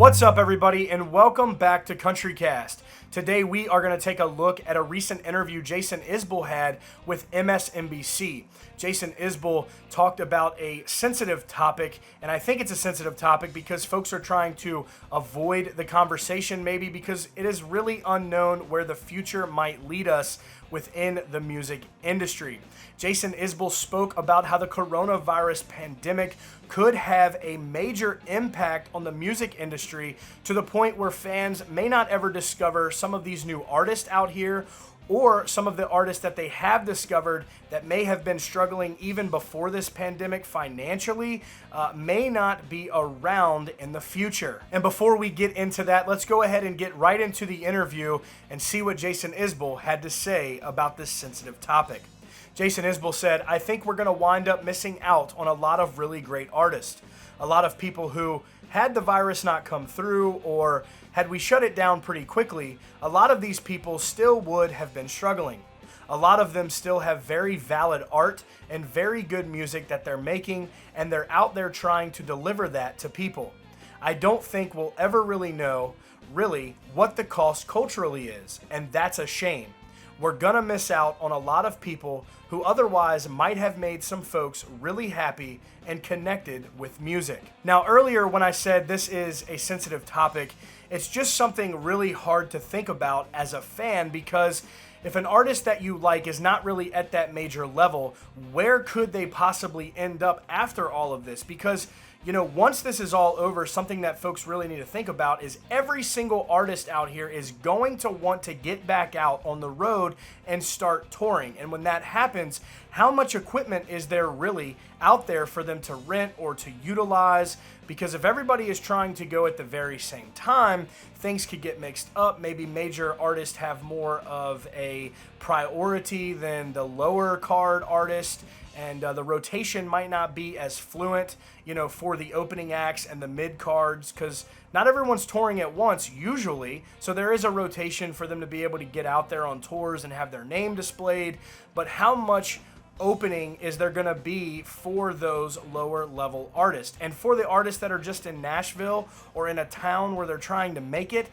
What's up, everybody, and welcome back to CountryCast. Today we are going to take a look at a recent interview Jason Isbell had with MSNBC. Jason Isbell talked about a sensitive topic, and I think it's a sensitive topic because folks are trying to avoid the conversation, maybe because it is really unknown where the future might lead us within the music industry. Jason Isbell spoke about how the coronavirus pandemic could have a major impact on the music industry to the point where fans may not ever discover some of these new artists out here, or some of the artists that they have discovered that may have been struggling even before this pandemic financially may not be around in the future. And before we get into that, let's go ahead and get right into the interview and see what Jason Isbell had to say about this sensitive topic. Jason Isbell said, "I think we're going to wind up missing out on a lot of really great artists. A lot of people who, had the virus not come through or had we shut it down pretty quickly, a lot of these people still would have been struggling. A lot of them still have very valid art and very good music that they're making, and they're out there trying to deliver that to people. I don't think we'll ever really know, what the cost culturally is, and that's a shame. We're gonna miss out on a lot of people who otherwise might have made some folks really happy and connected with music." Now, earlier when I said this is a sensitive topic, it's just something really hard to think about as a fan, because if an artist that you like is not really at that major level, where could they possibly end up after all of this? Because once this is all over, something that folks really need to think about is every single artist out here is going to want to get back out on the road and start touring. And when that happens, how much equipment is there really out there for them to rent or to utilize? Because if everybody is trying to go at the very same time, things could get mixed up. Maybe major artists have more of a priority than the lower card artist, and the rotation might not be as fluent, for the opening acts and the mid cards, because not everyone's touring at once usually, so there is a rotation for them to be able to get out there on tours and have their name displayed. But how much opening is there going to be for those lower level artists? And for the artists that are just in Nashville or in a town where they're trying to make it,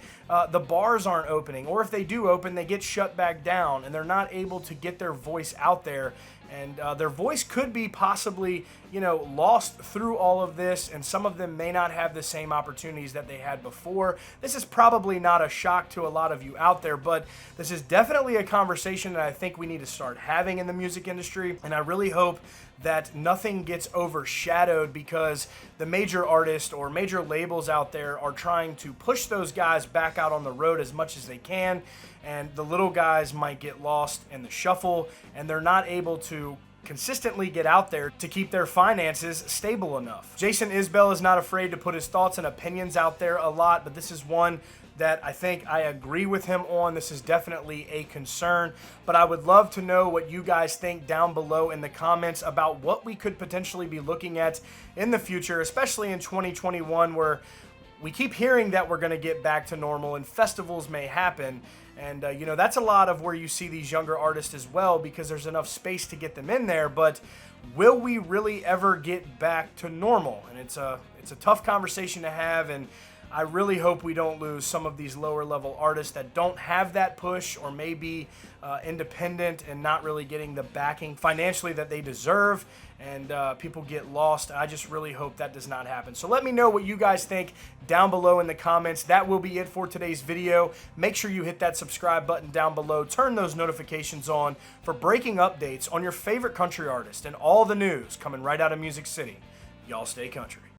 the bars aren't opening, or if they do open, they get shut back down and they're not able to get their voice out there. And their voice could be possibly, lost through all of this, and some of them may not have the same opportunities that they had before. This is probably not a shock to a lot of you out there, but this is definitely a conversation that I think we need to start having in the music industry, and I really hope that nothing gets overshadowed because the major artists or major labels out there are trying to push those guys back out on the road as much as they can, and the little guys might get lost in the shuffle, and they're not able to consistently get out there to keep their finances stable enough. Jason Isbell is not afraid to put his thoughts and opinions out there a lot, but this is one that I think I agree with him on. This is definitely a concern, but I would love to know what you guys think down below in the comments about what we could potentially be looking at in the future, especially in 2021, where we keep hearing that we're going to get back to normal and festivals may happen. And, that's a lot of where you see these younger artists as well, because there's enough space to get them in there. But will we really ever get back to normal? And it's a tough conversation to have, and I really hope we don't lose some of these lower level artists that don't have that push, or maybe independent and not really getting the backing financially that they deserve, and people get lost. I just really hope that does not happen. So let me know what you guys think down below in the comments. That will be it for today's video. Make sure you hit that subscribe button down below. Turn those notifications on for breaking updates on your favorite country artist and all the news coming right out of Music City. Y'all stay country.